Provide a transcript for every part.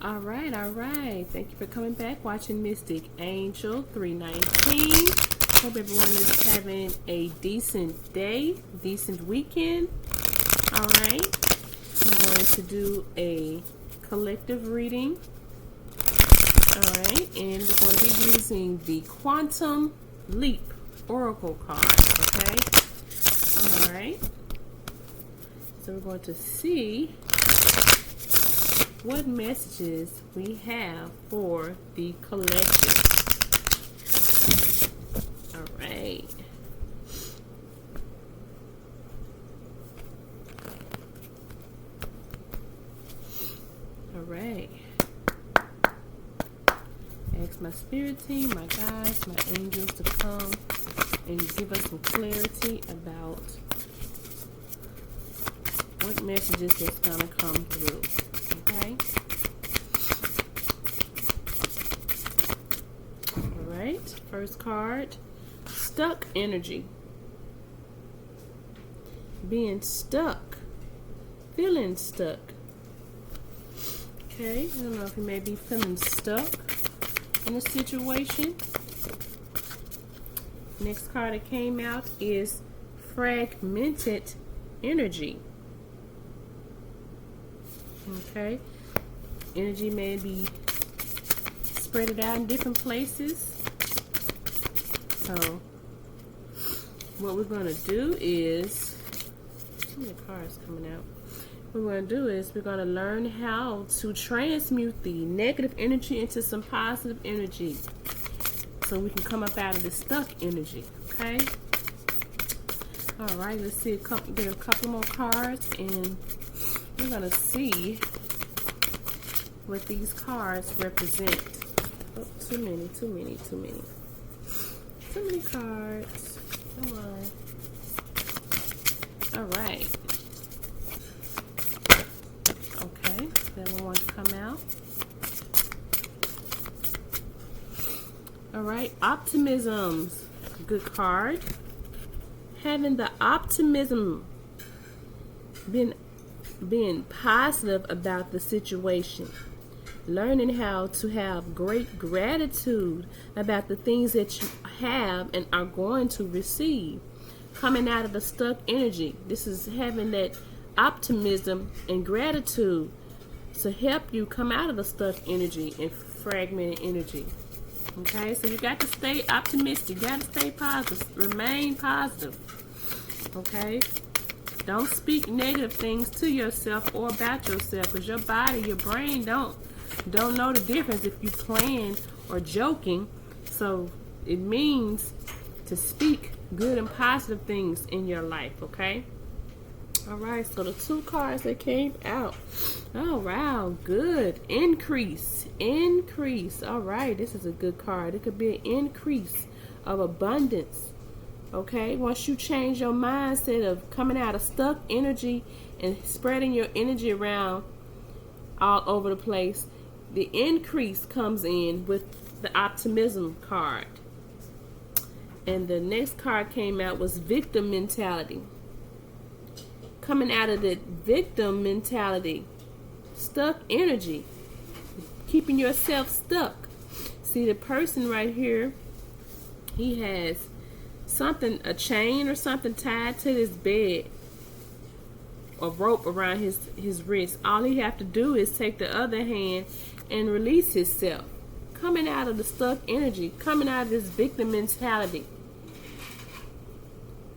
All right. Thank you for coming back, watching Mystic Angel 319. Hope everyone is having a decent day, decent weekend. All right. I'm going to do a collective reading. All right. And we're going to be using the Quantum Leap Oracle card. Okay. All right. So we're going to see what messages we have for the collective. All right. All right. Ask my spirit team, my guides, my angels to come and give us some clarity about what messages that's going to come through. Okay. All right. First card, stuck energy. Being stuck. Feeling stuck. Okay. I don't know if you may be feeling stuck in a situation. Next card that came out is Fragmented Energy. Okay, energy may be spread out in different places. So what we're going to do is, too many cards coming out. What we're going to do is we're going to learn how to transmute the negative energy into some positive energy, so we can come up out of this stuck energy. Okay. All right. Let's see get a couple more cards, and we're going to see what these cards represent. Oh, too many cards. Come on. All right. Okay, the other ones come out. All right, optimism's good card. Having the optimism, being positive about the situation, learning how to have great gratitude about the things that you have and are going to receive, coming out of the stuck energy. This is having that optimism and gratitude to help you come out of the stuck energy and fragmented energy. Okay, so you got to stay optimistic, you got to stay positive, remain positive. Okay, don't speak negative things to yourself or about yourself, because your body, your brain don't know the difference if you playing or joking. So it means to speak good and positive things in your life. Okay. All right. So the two cards that came out. Oh wow, good. Increase. All right. This is a good card. It could be an increase of abundance. Okay, once you change your mindset of coming out of stuck energy and spreading your energy around all over the place, the increase comes in with the Optimism card. And the next card came out was victim mentality. Coming out of the victim mentality, stuck energy, keeping yourself stuck. See, the person right here, he has something, a chain or something tied to his bed, a rope around his wrist. All he have to do is take the other hand and release himself, coming out of the stuck energy, coming out of this victim mentality,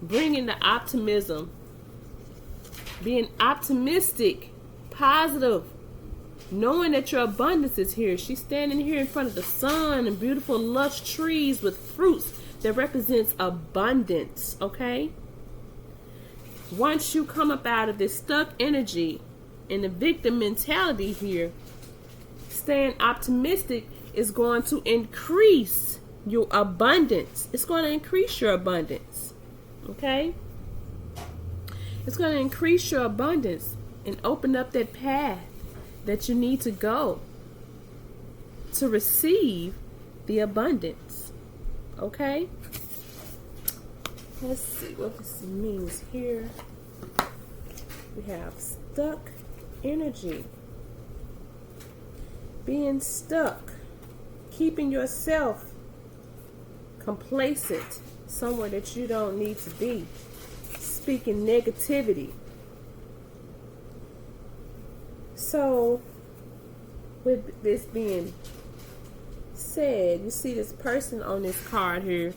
bringing the optimism, being optimistic, positive, knowing that your abundance is here. She's standing here in front of the sun and beautiful lush trees with fruits that represents abundance. Okay, once you come up out of this stuck energy and the victim mentality here, staying optimistic is going to increase your abundance. It's going to increase your abundance. Okay, it's going to increase your abundance and open up that path that you need to go to receive the abundance. Okay, let's see what this means here. We have stuck energy. being stuck, keeping yourself complacent somewhere that you don't need to be, speaking negativity. So, with this being said, you see this person on this card here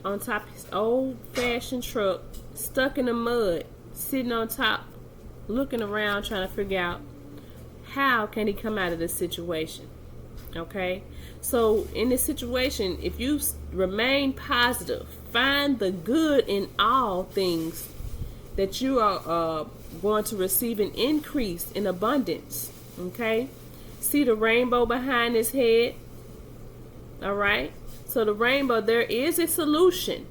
on top of his old-fashioned truck, stuck in the mud, sitting on top, looking around, trying to figure out how can he come out of this situation. Okay, so in this situation, if you remain positive, find the good in all things, that you are going to receive an increase in abundance. Okay, see the rainbow behind his head. All right, so the rainbow, there is a solution.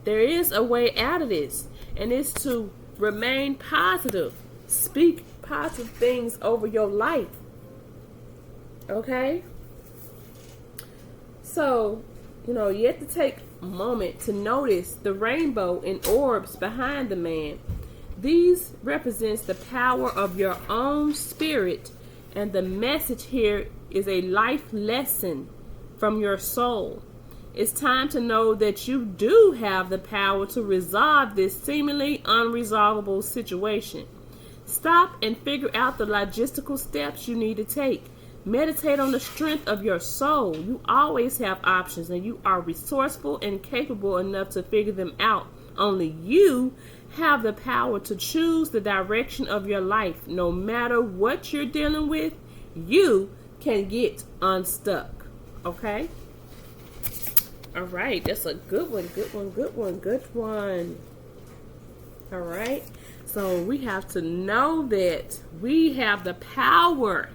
There is a way out of this, and it's to remain positive. Speak positive things over your life. Okay? So, you have to take a moment to notice the rainbow and orbs behind the man. These represents the power of your own spirit, and the message here is a life lesson from your soul. It's time to know that you do have the power to resolve this seemingly unresolvable situation. Stop and figure out the logistical steps you need to take. Meditate on the strength of your soul. You always have options, and you are resourceful and capable enough to figure them out. Only you have the power to choose the direction of your life. No matter what you're dealing with, you can get unstuck. Okay? All right, that's a good one. All right, so we have to know that we have the power.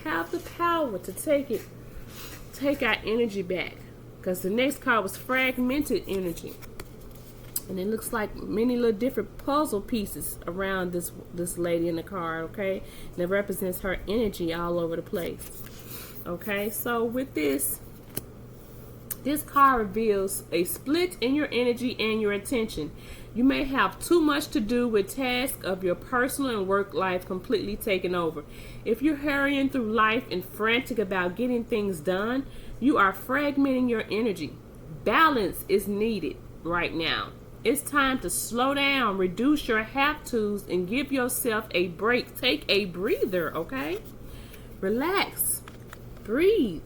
To take our energy back. Because the next card was Fragmented Energy. And it looks like many little different puzzle pieces around this lady in the card, okay? And it represents her energy all over the place. Okay, so with this card reveals a split in your energy and your attention. You may have too much to do with tasks of your personal and work life completely taken over. If you're hurrying through life and frantic about getting things done, you are fragmenting your energy. Balance is needed right now. It's time to slow down, reduce your have-tos, and give yourself a break. Take a breather, okay? Relax. Breathe.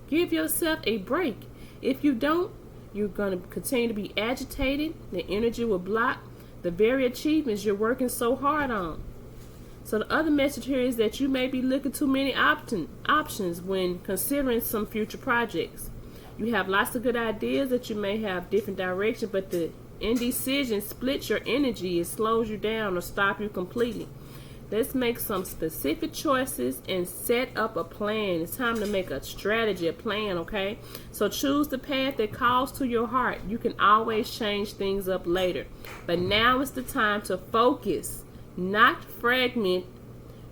Give yourself a break. If you don't, you're going to continue to be agitated. The energy will block the very achievements you're working so hard on. So the other message here is that you may be looking too many options when considering some future projects. You have lots of good ideas that you may have different directions, but the indecision splits your energy. It slows you down or stops you completely. Let's make some specific choices and set up a plan. It's time to make a strategy, a plan, okay? So choose the path that calls to your heart. You can always change things up later. But now is the time to focus, not fragment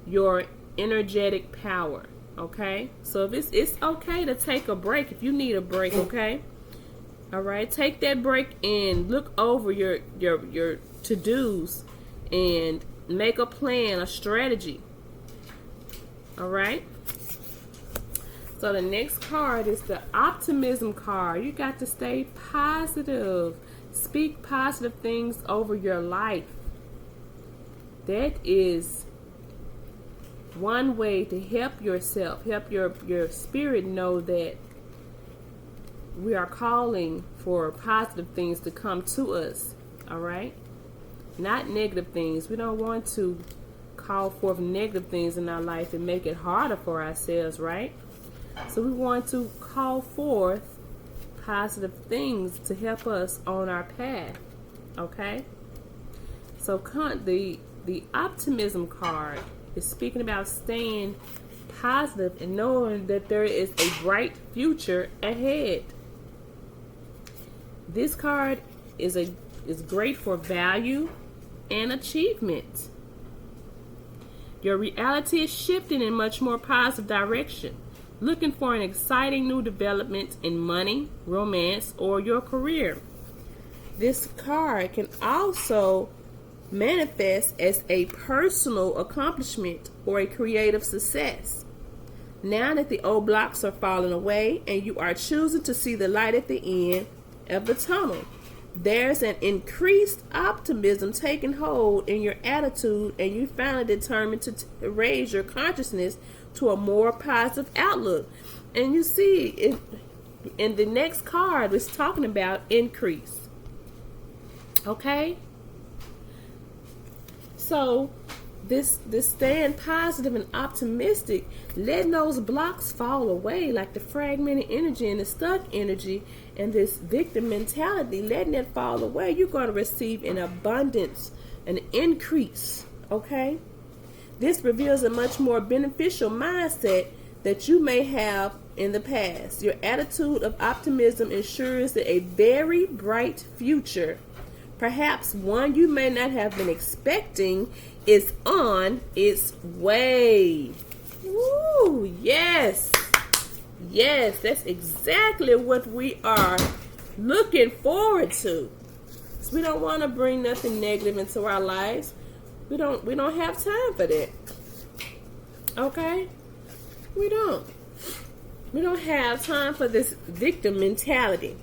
your energetic power, okay? So if it's okay to take a break if you need a break, okay? All right, take that break and look over your to-dos and make a plan, a strategy. All right. So the next card is the Optimism Card. You got to stay positive. Speak positive things over your life. That is one way to help yourself, help your spirit know that we are calling for positive things to come to us. All right. Not negative things. We don't want to call forth negative things in our life and make it harder for ourselves, right? So we want to call forth positive things to help us on our path, okay? So the Optimism Card is speaking about staying positive and knowing that there is a bright future ahead. This card is great for value and achievement. Your reality is shifting in much more positive direction. Looking for an exciting new development in money, romance, or your career. This card can also manifest as a personal accomplishment or a creative success. Now that the old blocks are falling away and you are choosing to see the light at the end of the tunnel, there's an increased optimism taking hold in your attitude, and you finally determined to raise your consciousness to a more positive outlook. And you see, in the next card, it's talking about increase. Okay? So, this staying positive and optimistic, letting those blocks fall away, like the fragmented energy and the stuck energy and this victim mentality, letting it fall away, you're going to receive an abundance, an increase. Okay? This reveals a much more beneficial mindset that you may have in the past. Your attitude of optimism ensures that a very bright future, perhaps one you may not have been expecting, is on its way. Woo, yes. Yes, that's exactly what we are looking forward to. So we don't want to bring nothing negative into our lives. We don't have time for that. Okay? We don't. We don't have time for this victim mentality.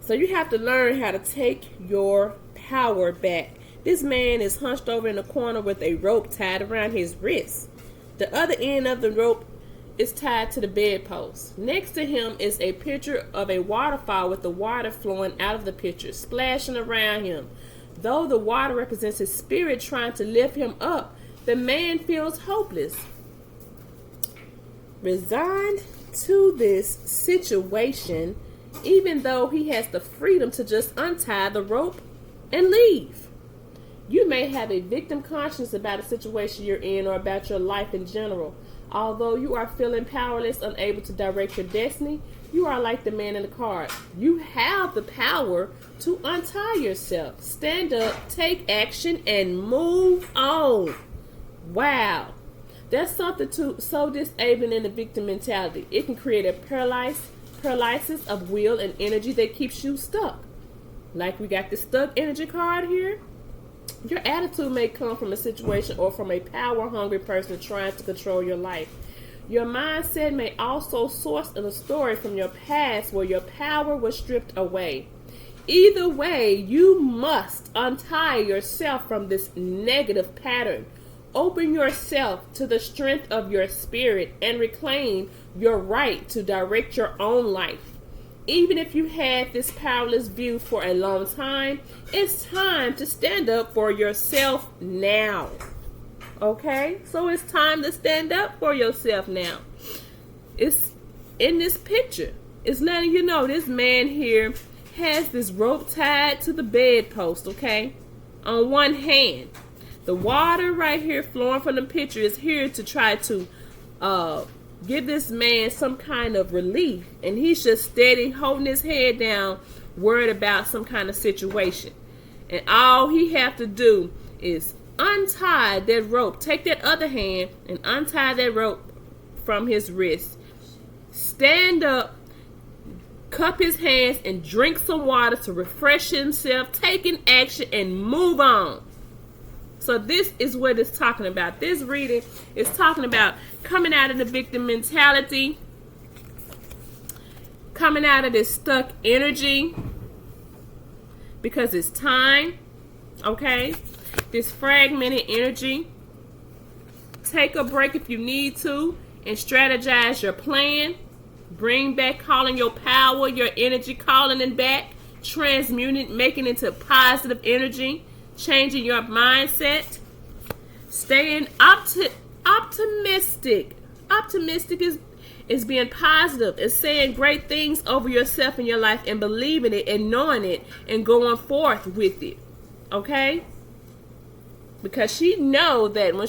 So you have to learn how to take your power back. This man is hunched over in a corner with a rope tied around his wrist. The other end of the rope is tied to the bedpost. Next to him is a picture of a waterfall with the water flowing out of the picture, splashing around him. Though the water represents his spirit trying to lift him up, the man feels hopeless. Resigned to this situation, even though he has the freedom to just untie the rope and leave. You may have a victim conscience about a situation you're in or about your life in general. Although you are feeling powerless, unable to direct your destiny, you are like the man in the card. You have the power to untie yourself. Stand up, take action, and move on. Wow. That's something so disabling in the victim mentality. It can create a paralysis of will and energy that keeps you stuck. Like we got the stuck energy card here. Your attitude may come from a situation or from a power-hungry person trying to control your life. Your mindset may also source in a story from your past where your power was stripped away. Either way, you must untie yourself from this negative pattern. Open yourself to the strength of your spirit and reclaim your right to direct your own life. Even if you had this powerless view for a long time, it's time to stand up for yourself now. Okay? So it's time to stand up for yourself now. It's in this picture. It's letting you know this man here has this rope tied to the bedpost, okay? On one hand. The water right here flowing from the picture is here to try to give this man some kind of relief. And he's just steady holding his head down, worried about some kind of situation. And all he have to do is untie that rope. Take that other hand and untie that rope from his wrist. Stand up, cup his hands, and drink some water to refresh himself, taking action, and move on. So this is what it's talking about. This reading is talking about coming out of the victim mentality, coming out of this stuck energy, because it's time, okay? This fragmented energy. Take a break if you need to and strategize your plan. Bring back, calling your power, your energy, calling it back, transmuting, making it into positive energy. Changing your mindset, staying optimistic. Optimistic is being positive, is saying great things over yourself in your life and believing it and knowing it and going forth with it. Okay? Because she knows that when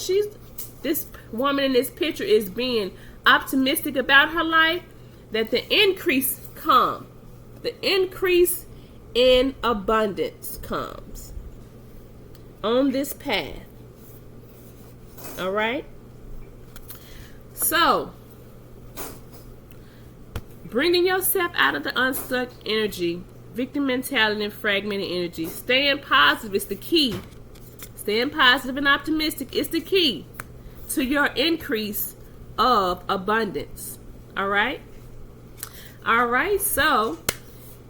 this woman in this picture is being optimistic about her life, that the increase comes. The increase in abundance comes on this path. All right? So, bringing yourself out of the unstuck energy Victim mentality and fragmented energy. Staying positive is the key. Staying positive and optimistic is the key to your increase of abundance. All right? All right, so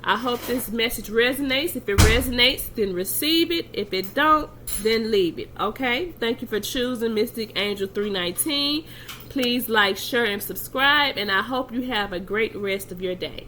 I hope this message resonates. If it resonates, then receive it. If it don't, then leave it. Okay? Thank you for choosing Mystic Angel 319. Please like, share, and subscribe, and I hope you have a great rest of your day.